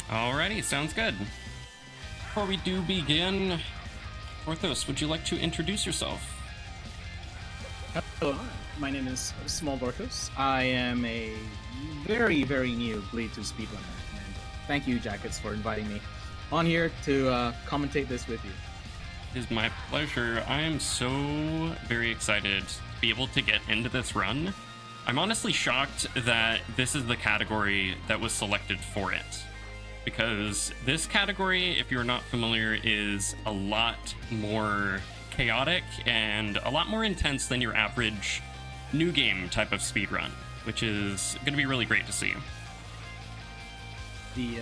Alrighty, sounds good. Before we do begin, Porthos, would you like to introduce yourself? Hello, my name is Small Dorcos. I am a very, very new Bleed 2 speedrunner, and thank you, Jakuts, for inviting me on here to commentate this with you. It is my pleasure. I am so very excited to be able to get into this run. I'm honestly shocked that this is the category that was selected for it, because this category, if you're not familiar, is a lot more chaotic and a lot more intense than your average new game type of speedrun, which is going to be really great to see. The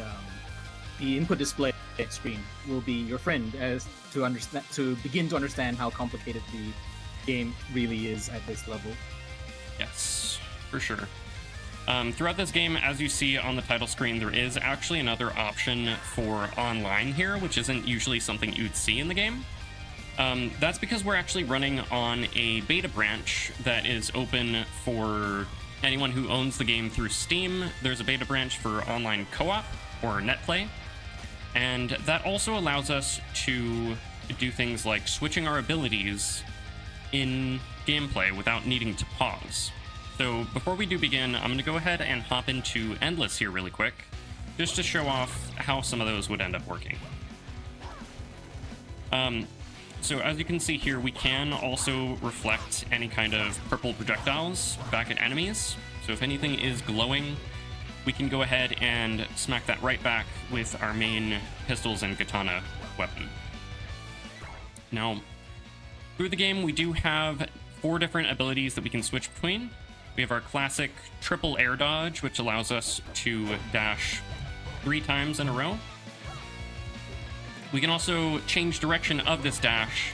input display screen will be your friend as to begin to understand how complicated the game really is at this level. Yes, for sure. Throughout this game, as you see on the title screen, there is actually another option for online here, which isn't usually something you'd see in the game. That's because we're actually running on a beta branch that is open for anyone who owns the game through Steam. There's a beta branch for online co-op or netplay, and that also allows us to do things like switching our abilities in gameplay without needing to pause. So before we do begin, I'm going to go ahead and hop into Endless here really quick, just to show off how some of those would end up working. So as you can see here, we can also reflect any kind of purple projectiles back at enemies. So if anything is glowing, we can go ahead and smack that right back with our main pistols and katana weapon. Now, through the game, we do have 4 different abilities that we can switch between. We have our classic triple air dodge, which allows us to dash 3 times in a row. We can also change direction of this dash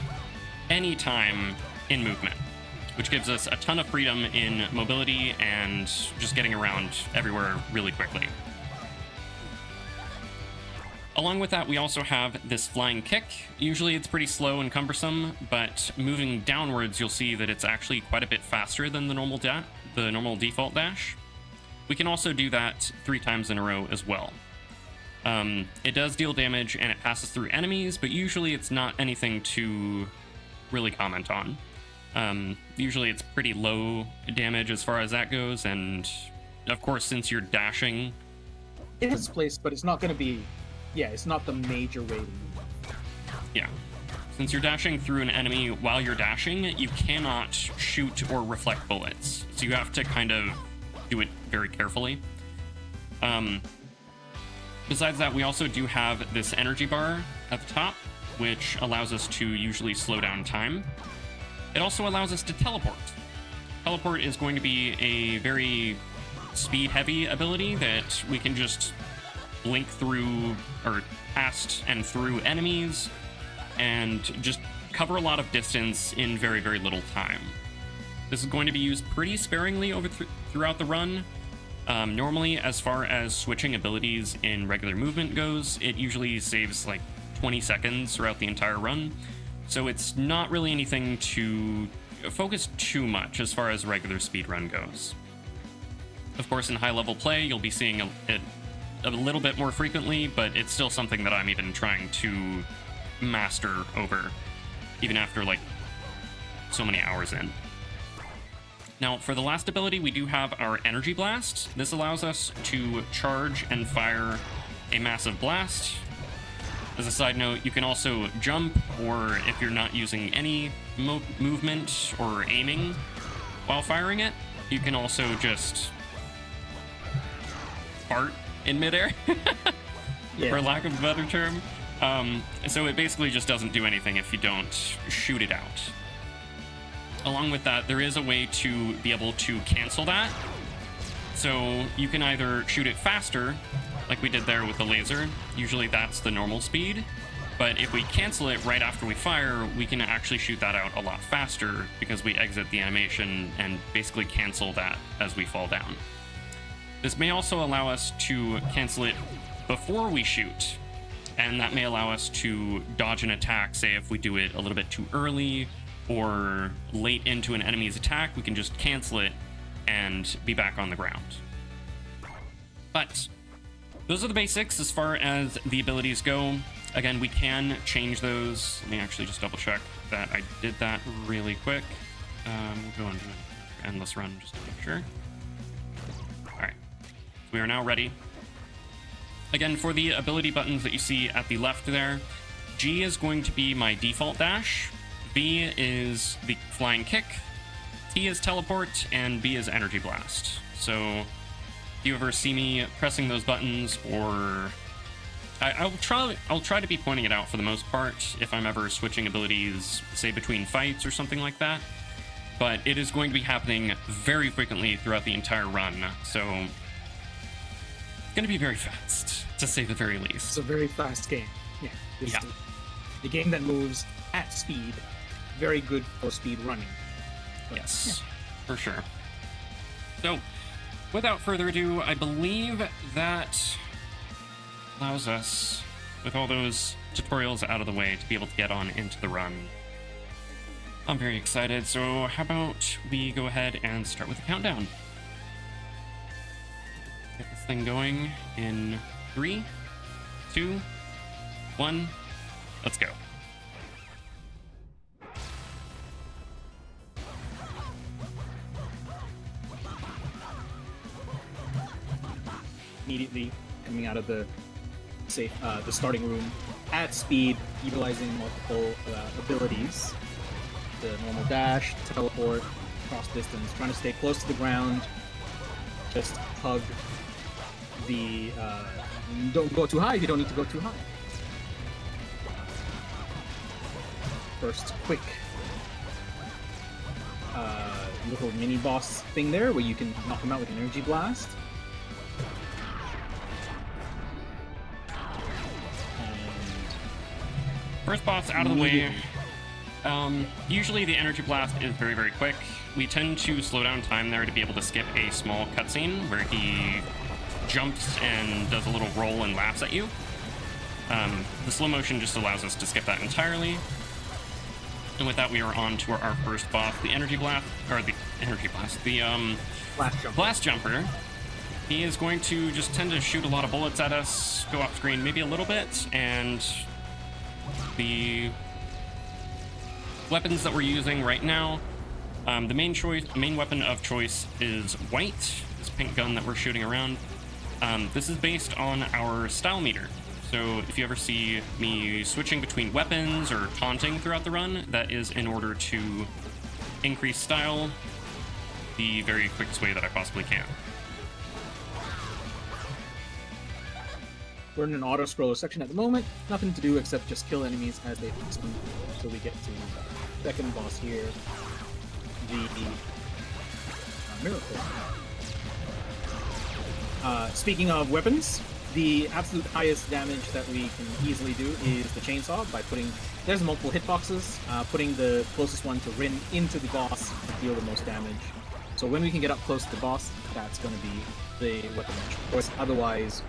anytime in movement, which gives us a ton of freedom in mobility and just getting around everywhere really quickly. Along with that, we also have this flying kick. Usually it's pretty slow and cumbersome, but moving downwards, you'll see that it's actually quite a bit faster than the normal default dash. We can also do that 3 times in a row as well. It does deal damage and it passes through enemies, but usually it's not anything to really comment on. Usually it's pretty low damage as far as that goes, and of course, since you're dashing... It has place, but it's not going to be... Yeah, it's not the major way to move. Yeah. Since you're dashing through an enemy while you're dashing, you cannot shoot or reflect bullets. So you have to kind of do it very carefully. Besides that, we also do have this energy bar at the top, which allows us to usually slow down time. It also allows us to teleport. Teleport is going to be a very speed-heavy ability that we can just blink through, or past and through enemies, and just cover a lot of distance in very, very little time. This is going to be used pretty sparingly throughout the run. Normally, as far as switching abilities in regular movement goes, it usually saves like 20 seconds throughout the entire run, so it's not really anything to focus too much as far as regular speedrun goes. Of course, in high-level play, you'll be seeing it a little bit more frequently, but it's still something that I'm even trying to master over, even after like so many hours in. Now, for the last ability, we do have our Energy Blast. This allows us to charge and fire a massive blast. As a side note, you can also jump, or if you're not using any movement or aiming while firing it, you can also just fart in midair, Yeah. for lack of a better term. So it basically just doesn't do anything if you don't shoot it out. Along with that, there is a way to be able to cancel that. So you can either shoot it faster, like we did there with the laser. Usually that's the normal speed. But if we cancel it right after we fire, we can actually shoot that out a lot faster because we exit the animation and basically cancel that as we fall down. This may also allow us to cancel it before we shoot, and that may allow us to dodge an attack, say if we do it a little bit too early or late into an enemy's attack, we can just cancel it and be back on the ground. But those are the basics as far as the abilities go. Again, we can change those. Let me actually just double check that I did that really quick. We'll go and do an endless run just to make sure. All right, so we are now ready. Again, for the ability buttons that you see at the left there, G is going to be my default dash, B is the flying kick, T is teleport, and B is energy blast. So if you ever see me pressing those buttons, or I'll try to be pointing it out for the most part if I'm ever switching abilities, say between fights or something like that. But it is going to be happening very frequently throughout the entire run, so it's going to be very fast, to say the very least. It's a very fast game. Yeah. It's the game that moves at speed. Very good for speed running. But, yes, for sure. So, without further ado, I believe that allows us, with all those tutorials out of the way, to be able to get on into the run. I'm very excited, so how about we go ahead and start with the countdown. Get this thing going in 3, 2, 1, let's go. Immediately coming out of the the starting room at speed, utilizing multiple abilities. The normal dash, teleport, cross distance, trying to stay close to the ground. Just hug the... don't go too high if you don't need to go too high. First quick little mini boss thing there where you can knock him out with an energy blast. First boss out of the way. Usually the energy blast is very, very quick. We tend to slow down time there to be able to skip a small cutscene where he jumps and does a little roll and laughs at you. The slow motion just allows us to skip that entirely. And with that, we are on to our first boss, the energy blast, or the energy blast, the blast jumper. He is going to just tend to shoot a lot of bullets at us, go off screen maybe a little bit, and the weapons that we're using right now, the main weapon of choice is white, this pink gun that we're shooting around. This is based on our style meter. So if you ever see me switching between weapons or taunting throughout the run, that is in order to increase style the very quickest way that I possibly can. We're in an auto-scroller section at the moment. Nothing to do except just kill enemies as they spawn. So we get to the second boss here, the Miracle. Speaking of weapons, the absolute highest damage that we can easily do is the chainsaw by putting... There's multiple hitboxes. Putting the closest one to Rin into the boss to deal the most damage. So when we can get up close to the boss, that's going to be the weapon match. Of course, otherwise...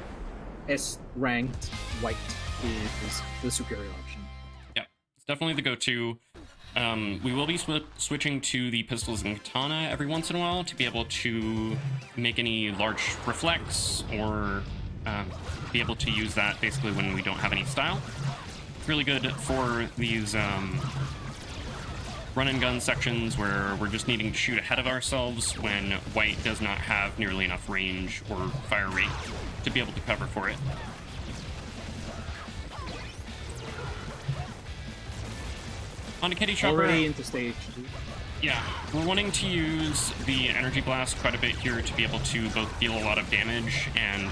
S-ranked white is the superior option. Yeah, it's definitely the go-to. We will be switching to the pistols and katana every once in a while to be able to make any large reflects or be able to use that basically when we don't have any style. It's really good for these run and gun sections where we're just needing to shoot ahead of ourselves when white does not have nearly enough range or fire rate to be able to cover for it. On a kitty chopper. Already into stage 2. Yeah, we're wanting to use the energy blast quite a bit here to be able to both deal a lot of damage and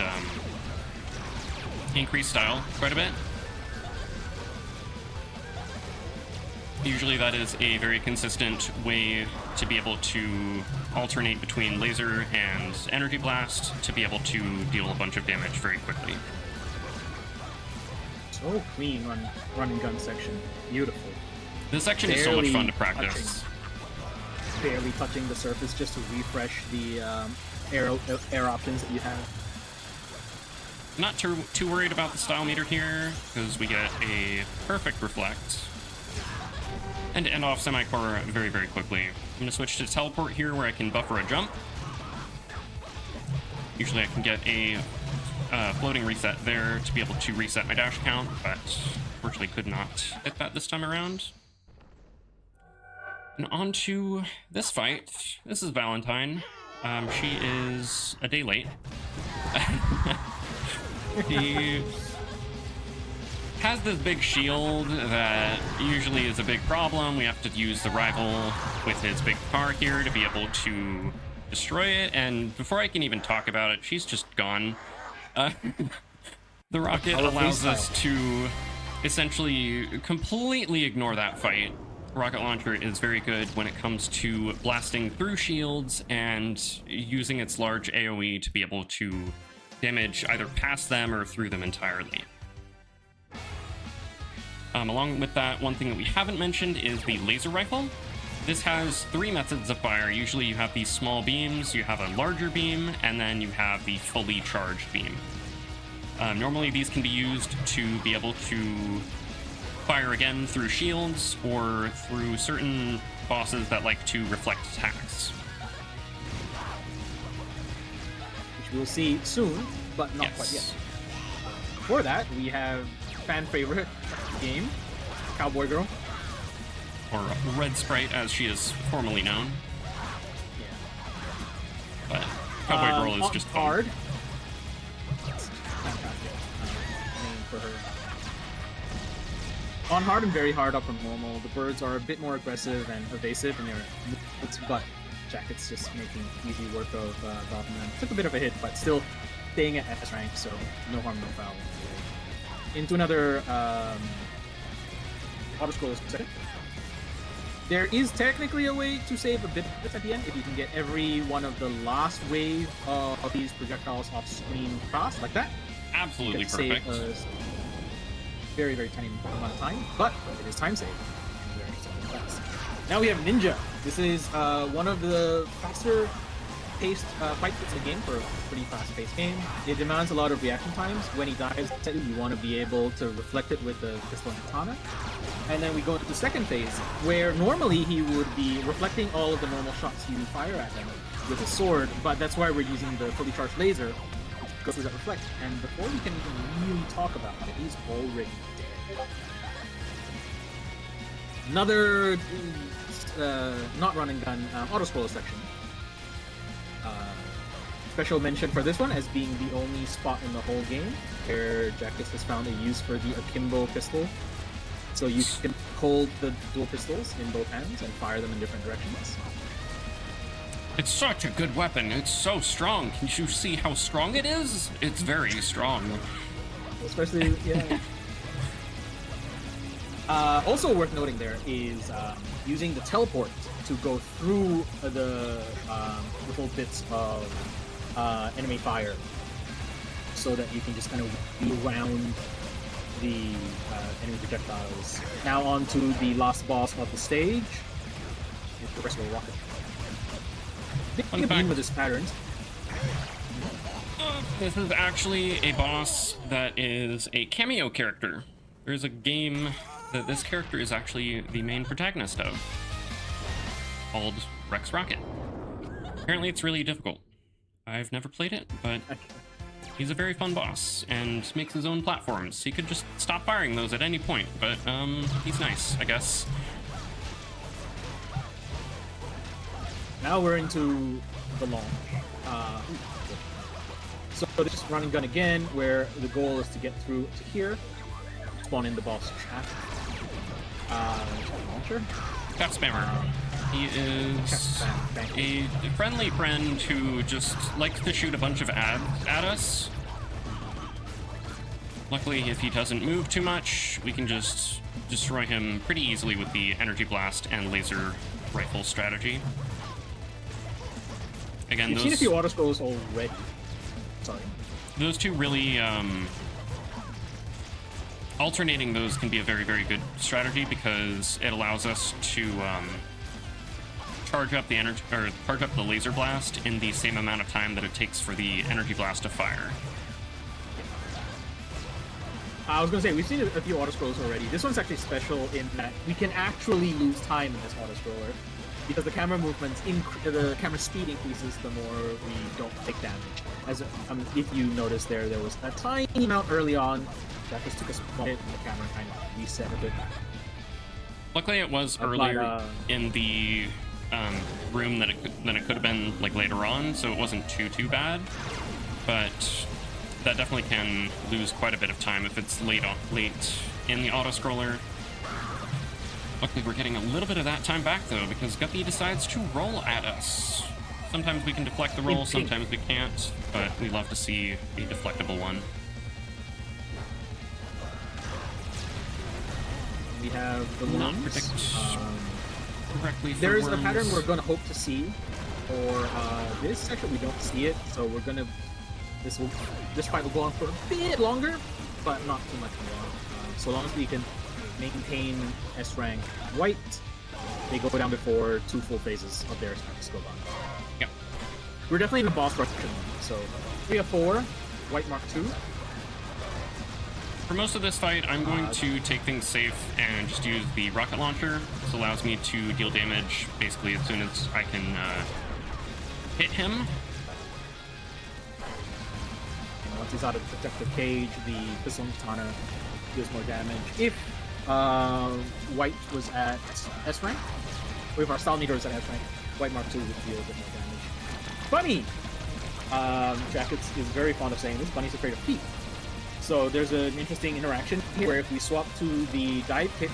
increase style quite a bit. Usually that is a very consistent way to be able to alternate between laser and energy blast to be able to deal a bunch of damage very quickly. So clean run and gun section. Beautiful. This section is so much fun to practice. Barely touching the surface just to refresh the air options that you have. Not too worried about the style meter here because we get a perfect reflect. And end off semi-core very, very quickly. I'm going to switch to teleport here where I can buffer a jump. Usually I can get a floating reset there to be able to reset my dash count, but unfortunately could not hit that this time around. And on to this fight. This is Valentine. She is a day late. He has this big shield that usually is a big problem. We have to use the rival with his big car here to be able to destroy it. And before I can even talk about it, she's just gone. The rocket allows us to essentially completely ignore that fight. Rocket launcher is very good when it comes to blasting through shields and using its large AoE to be able to damage either past them or through them entirely. Along with that, one thing that we haven't mentioned is the laser rifle. This has 3 methods of fire. Usually you have these small beams, you have a larger beam, and then you have the fully charged beam. Normally these can be used to be able to fire again through shields or through certain bosses that like to reflect attacks. Which we'll see soon, but not quite yet. Before that, we have fan favorite game, Cowboy Girl. Or Red Sprite, as she is formerly known. Yeah. But Cowboy Girl is just hard. Fantastic name for her. On hard and very hard up from normal, the birds are a bit more aggressive and evasive in their movements, but Jakuts just making easy work of dropping them. Took a bit of a hit, but still staying at S rank, so no harm, no foul. Into another auto-scroll second. There is technically a way to save a bit at the end if you can get every one of the last wave of these projectiles off screen fast, like that. Absolutely perfect. Very, very tiny amount of time, but it is time saved. Very fast. Now we have Ninja. This is one of the faster paced fights in the game for a pretty fast paced game. It demands a lot of reaction times. When he dies, you want to be able to reflect it with the pistol and katana. And then we go into the second phase, where normally he would be reflecting all of the normal shots you fire at him with a sword, but that's why we're using the fully charged laser, which goes through that reflect. And before we can even really talk about it, he's already dead. Another not run and gun auto-scroller section. Special mention for this one as being the only spot in the whole game where Jakuts has found a use for the akimbo pistol. So you can hold the dual pistols in both hands and fire them in different directions. It's such a good weapon. It's so strong. Can you see how strong it is? It's very strong. Especially, yeah. Also worth noting there is using the teleport to go through the little bits of enemy fire, so that you can just kind of be around the enemy projectiles. Now on to the last boss of the stage, the rest of the rocket. Big beam with his patterns. This is actually a boss that is a cameo character. There's a game that this character is actually the main protagonist of, called Rex Rocket. Apparently it's really difficult. I've never played it, but he's a very fun boss and makes his own platforms. He could just stop firing those at any point, but he's nice, I guess. Now we're into the launch. So this is run and gun again, where the goal is to get through to here, spawn in the boss trap. Launcher. Cat Spammer. He is a friendly friend who just likes to shoot a bunch of ads at us. Luckily, if he doesn't move too much, we can just destroy him pretty easily with the energy blast and laser rifle strategy. Again, You've seen a few auto scrolls already. Sorry. Those two really alternating those can be a very, very good strategy because it allows us to charge up the energy or charge up the laser blast in the same amount of time that it takes for the energy blast to fire. I was gonna say we've seen a few auto scrollers already. This one's actually special in that we can actually lose time in this auto scroller. because the camera movements, the camera speed increases the more we don't take damage. As if you notice there was a tiny amount early on that just took a small hit and the camera kind of reset a bit. Luckily, it was earlier in the room than it could have been like later on, so it wasn't too bad. But that definitely can lose quite a bit of time if it's late in the auto scroller. Luckily, we're getting a little bit of that time back though, because Guppy decides to roll at us. Sometimes we can deflect the roll, sometimes we can't, but we love to see a deflectable one. We have the Not lungs. predict correctly. There's a pattern we're going to hope to see for this section. We don't see it, so we're going to. This fight will go on for a bit longer, but not too much more. So long as we can maintain S rank white, they go down before 2 full phases of their attacks go by. Yep. We're definitely in the boss rush, so 3 of 4, white mark 2. For most of this fight, I'm going to take things safe and just use the rocket launcher. This allows me to deal damage basically as soon as I can hit him. And once he's out of the protective cage, the pistol katana deals more damage. If white was at S rank, or if our style meter was at S rank, white mark 2 would deal a bit more damage. Bunny! Jakuts is very fond of saying this. Bunny's afraid of feet. So there's an interesting interaction here where if we swap to the dive kick,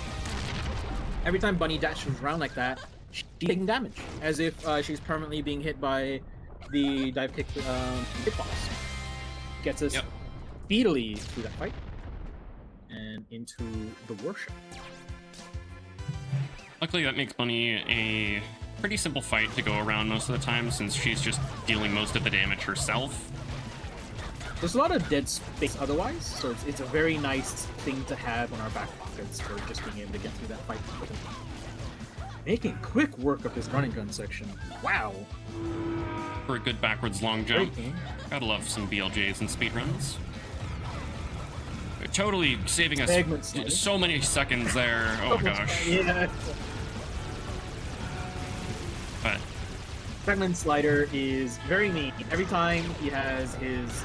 every time Bunny dashes around like that, she's taking damage, as if she's permanently being hit by the dive kick hitbox. Gets us speedily through that fight and into the worship. Luckily, that makes Bunny a pretty simple fight to go around most of the time, since she's just dealing most of the damage herself. There's a lot of dead space otherwise, so it's a very nice thing to have in our back pockets for just being able to get through that fight. Making quick work of this running gun section. Wow. For a good backwards long jump. Gotta love some BLJs and speedruns. Totally saving us so many seconds there. Oh my gosh. Yeah. But Fragment Slider is very neat. Every time he has his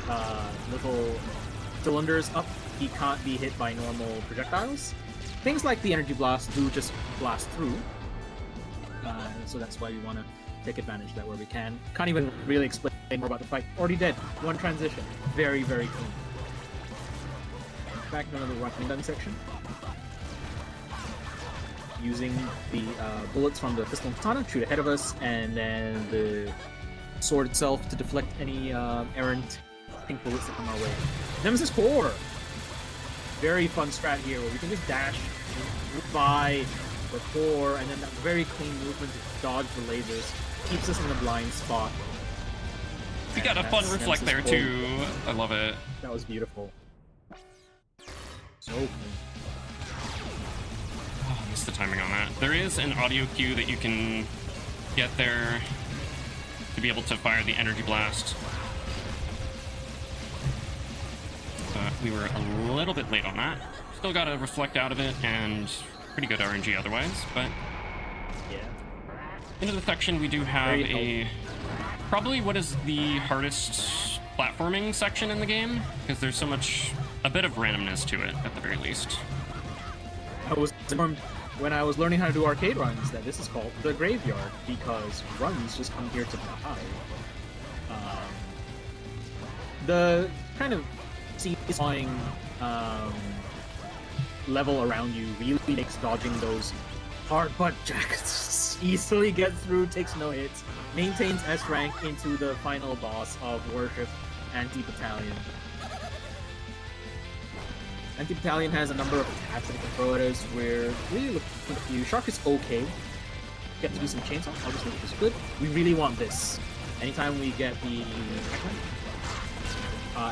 little cylinders up, he can't be hit by normal projectiles. Things like the Energy Blast do just blast through. So that's why we want to take advantage of that where we can. Can't even really explain more about the fight. Already dead. One transition. Very, very clean. Back to another running gun section. Using the bullets from the pistol and katana, shoot ahead of us, and then the sword itself to deflect any errant pink bullets that come our way. Nemesis Core! Very fun strat here, where we can just dash by the core, and then that very clean movement to dodge the lasers keeps us in the blind spot. We got a fun reflect there too. I love it. That was beautiful. So cool. Oh, I missed the timing on that. There is an audio cue that you can get there to be able to fire the energy blast. We were a little bit late on that. Still got to reflect out of it, and pretty good RNG otherwise, but yeah. Into the section we do have probably what is the hardest platforming section in the game, because there's so much, a bit of randomness to it at the very least. I was informed when I was learning how to do arcade runs that this is called the graveyard, because runs just come here to die. The kind of seesawing level around you really makes dodging those hard butt jackets easily get through, takes no hits, maintains S rank into the final boss of Worship Anti-Battalion. Anti-Battalion has a number of attacks that it can throw at us. We're really looking for a few. Shark is okay. Get to do some chainsaw, obviously, which is good. We really want this. Anytime we get the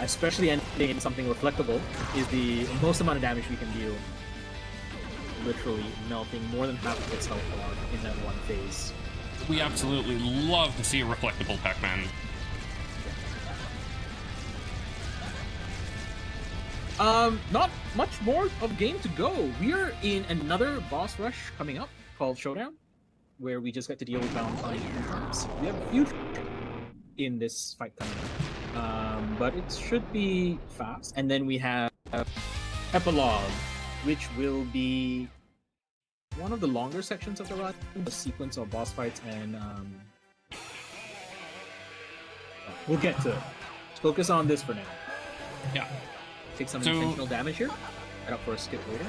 especially ending in something reflectable, is the most amount of damage we can deal. Literally melting more than half of its health bar in that one phase. We absolutely love to see a reflectable Pac-Man. Not much more of game to go. We are in another boss rush coming up called Showdown. where we just get to deal with Valentine 3 times. We have a few in this fight coming up, but it should be fast. And then we have Epilogue, which will be one of the longer sections of the run, the sequence of boss fights, and we'll get to it. Let's focus on this for now. Yeah. Take some intentional damage here. Head up for a skip later.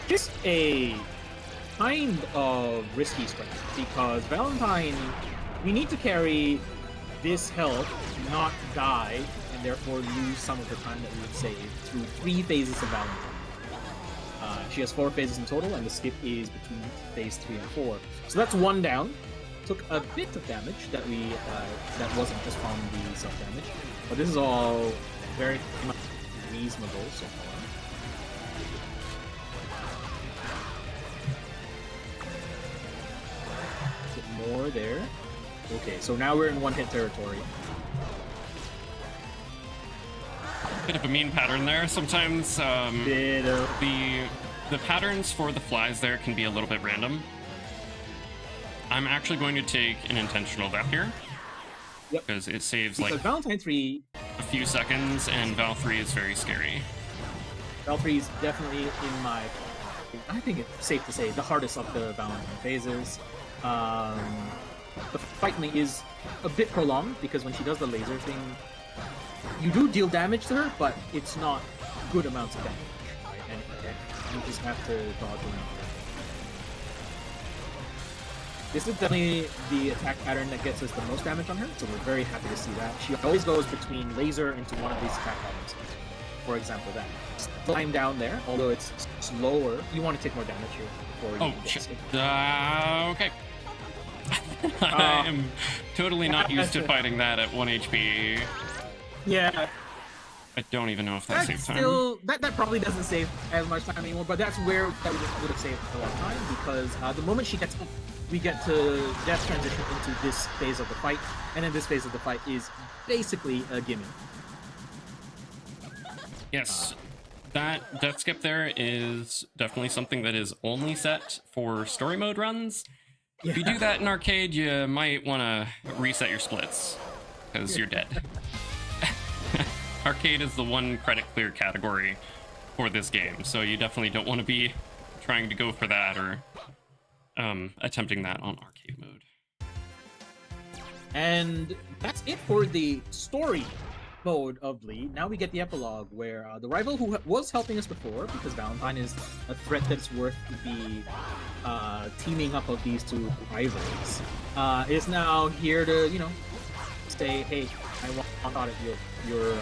Just a kind of risky strike because Valentine, we need to carry this health, not die, and therefore lose some of the time that we would save through 3 phases of Valentine. She has 4 phases in total, and the skip is between phase 3 and 4. So that's 1 down. Took a bit of damage that that wasn't just from the self damage, but this is all very much reasonable so far. More there. Okay, so now we're in 1-hit territory. Bit of a mean pattern there. Sometimes the patterns for the flies there can be a little bit random. I'm actually going to take an intentional death here. Yep. Because it saves because like Valentine 3 a few seconds, and Val 3 is very scary. Val 3 is definitely in my, I think it's safe to say, the hardest of the Valentine phases. The fight me is a bit prolonged because when she does the laser thing, you do deal damage to her, but it's not good amounts of damage. Right? And you just have to dodge around. This is definitely the attack pattern that gets us the most damage on her, so we're very happy to see that. She always goes between laser into one of these attack patterns. For example, that. Climb down there, although it's slower. You want to take more damage here before you shit. Okay. I am totally not used to fighting that at 1 HP. Yeah. I don't even know if that saves time. That probably doesn't save as much time anymore, but that's where that would have saved a lot of time because the moment she gets up, we get to death transition into this phase of the fight, and then this phase of the fight is basically a gimme. Yes, that death skip there is definitely something that is only set for story mode runs. Yeah. If you do that in arcade, you might want to reset your splits, because you're dead. Arcade is the one credit clear category for this game, so you definitely don't want to be trying to go for that or attempting that on arcade mode. And that's it for the story mode of Bleed. Now we get the epilogue where the rival who was helping us before, because Valentine is a threat that's worth the teaming up of these two rivals, is now here to, say, hey, I want your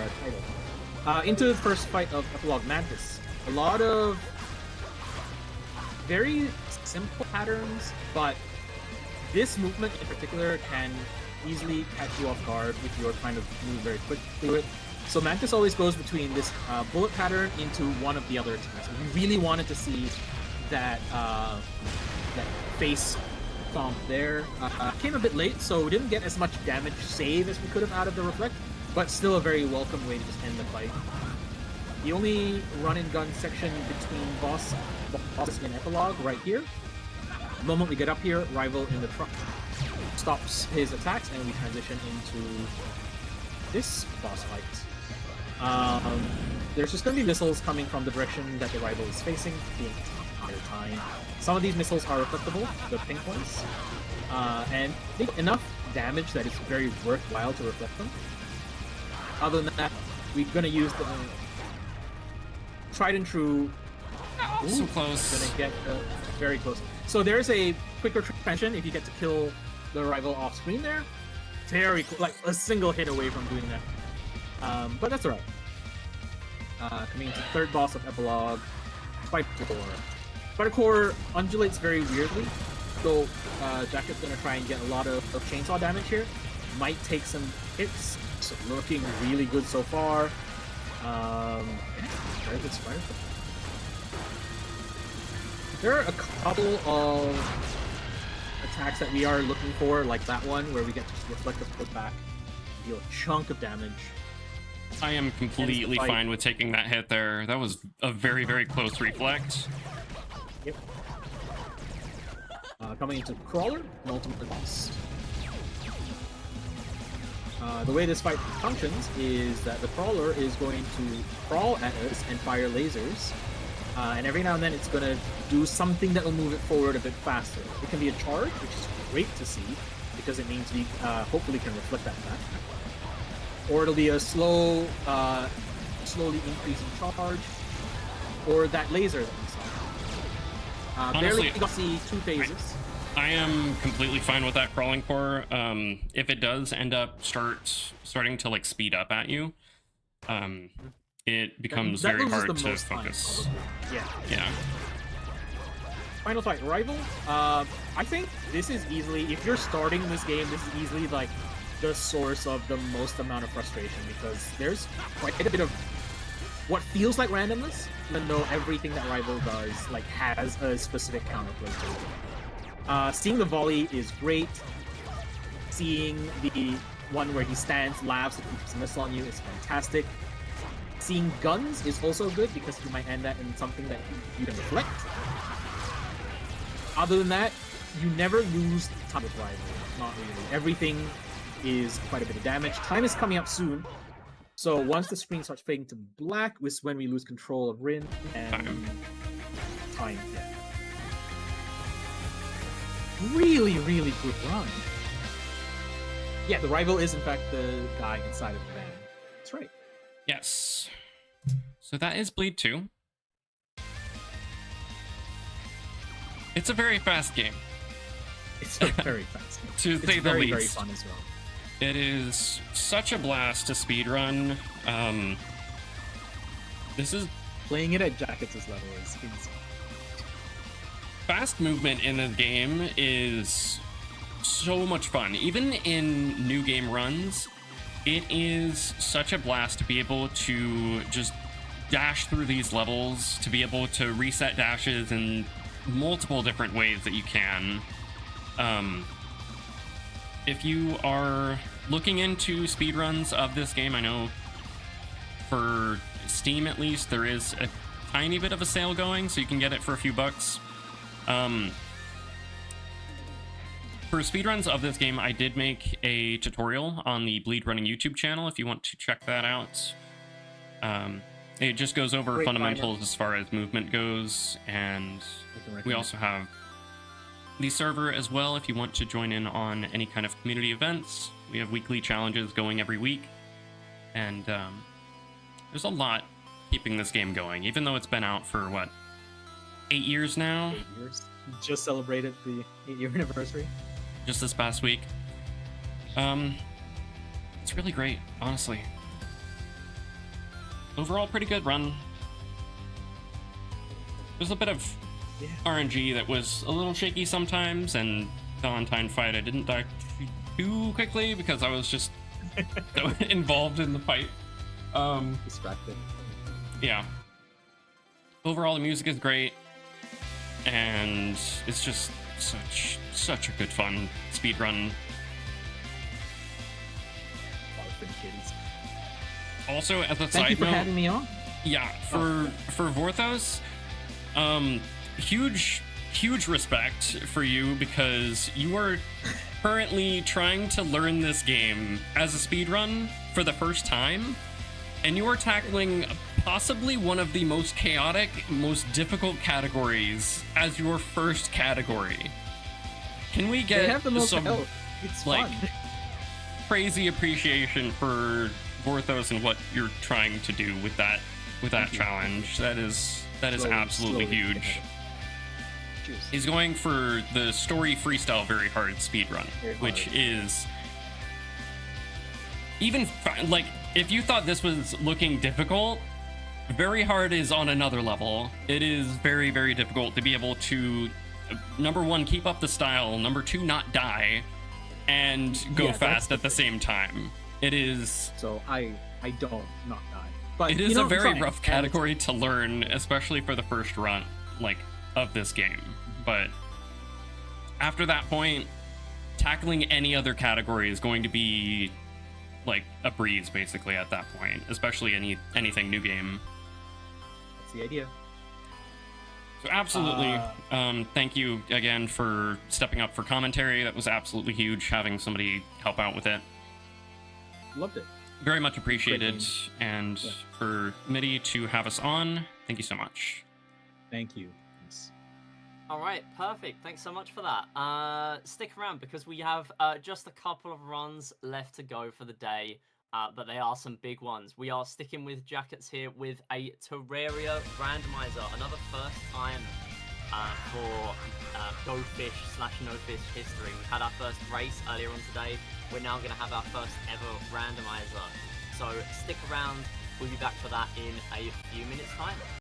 title. Into the first fight of Epilogue Mantis. A lot of very simple patterns, but this movement in particular can easily catch you off guard if you're trying to move very quickly through it. So Mantis always goes between this bullet pattern into one of the other attacks. We really wanted to see that that face stomp there. Came a bit late, so we didn't get as much damage save as we could have out of the reflect, but still a very welcome way to just end the fight. The only run-and-gun section between bosses and epilogue right here. The moment we get up here, rival in the truck stops his attacks, and we transition into this boss fight. There's just going to be missiles coming from the direction that the rival is facing the entire time. Some of these missiles are reflectable, the pink ones, and they do enough damage that it's very worthwhile to reflect them. Other than that, we're going to use the tried and true. Ooh, so close. Gonna get very close. So there's a quicker transition if you get to kill the rival off screen there. Very cool, like a single hit away from doing that. But that's alright. Coming into the third boss of Epilogue, Spider Core. Spider Core undulates very weirdly, so Jakuts gonna try and get a lot of chainsaw damage here. Might take some hits. So looking really good so far. Very good Spider Core. There are a couple of attacks that we are looking for, like that one, where we get to reflect the foot back, deal a chunk of damage. I am completely fight. fine with taking that hit there. That was a very, very close reflect. Yep. Coming into Crawler, multiple boss. The way this fight functions is that the Crawler is going to crawl at us and fire lasers. And every now and then it's going to do something that will move it forward a bit faster. It can be a charge, which is great to see, because it means we hopefully can reflect that back. Or it'll be a slowly increasing charge, or that laser that we saw. Honestly, barely got to see two phases. I am completely fine with that crawling core. If it does end up starting to like speed up at you, it becomes That very loses hard the to most time, focus. probably. Yeah. Final fight, Rival. I think this is easily, if you're starting this game, this is easily like the source of the most amount of frustration, because there's quite a bit of what feels like randomness, even though everything that Rival does like has a specific counterplay to it. Seeing the volley is great. Seeing the one where he stands, laughs, and keeps a missile on you is fantastic. Seeing guns is also good, because you might end that in something that you can reflect. Other than that, you never lose time with Rival. Not really. Everything is quite a bit of damage. Time is coming up soon. So once the screen starts fading to black, is when we lose control of Rin and time. Yeah. Really, really good run. Yeah, the Rival is in fact the guy inside of the van. That's right. Yes. So that is Bleed 2. It's a very fast game. It's very fast. To say the least. Very fun as well. It is such a blast to speedrun. This is Playing it at Jakuts' level is insane. fast movement in the game is so much fun. Even in new game runs, it is such a blast to be able to just dash through these levels, to be able to reset dashes in multiple different ways that you can. If you are looking into speedruns of this game, I know for Steam at least there is a tiny bit of a sale going, so you can get it for a few bucks. For speedruns of this game, I did make a tutorial on the Bleed Running YouTube channel if you want to check that out. It just goes over Great fundamentals as far as movement goes, and we also have the server as well if you want to join in on any kind of community events. We have weekly challenges going every week, and there's a lot keeping this game going, even though it's been out for, what, 8 years now? 8 years. Just celebrated the 8-year anniversary. Just this past week. It's really great, honestly. Overall, pretty good run. There's a bit of RNG that was a little shaky sometimes, and Valentine fight I didn't die too quickly because I was just involved in the fight. Distracted. Yeah. Overall, the music is great, and it's just such a good fun speedrun. Also, as a Thank you side for note, having me on. yeah, for Vorthos, huge respect for you, because you are currently trying to learn this game as a speedrun for the first time, and you are tackling possibly one of the most chaotic, most difficult categories as your first category. Can we They have the get most some health. It's like fun. crazy appreciation for Vorthos and what you're trying to do with that challenge? That is absolutely huge. Cheers. He's going for the story freestyle very hard speedrun, which is even like, if you thought this was looking difficult, very hard is on another level. It is very, very difficult to be able to, number one, keep up the style, number two, not die, and go fast at the same time. It is. So I don't not die. But it is a very fine. rough category to learn, especially for the first run, like, of this game. But after that point, tackling any other category is going to be like a breeze basically at that point, especially anything new game. That's the idea. So absolutely, thank you again for stepping up for commentary. That was absolutely huge, having somebody help out with it. Loved it. Very much appreciated. And for Mitty to have us on, thank you so much. Thank you. Thanks. All right, perfect. Thanks so much for that. Stick around because we have just a couple of runs left to go for the day. But they are some big ones. We are sticking with Jakuts here with a Terraria randomizer. Another first time for Go Fish / No Fish history. We've had our first race earlier on today. We're now going to have our first ever randomizer. So stick around. We'll be back for that in a few minutes' time.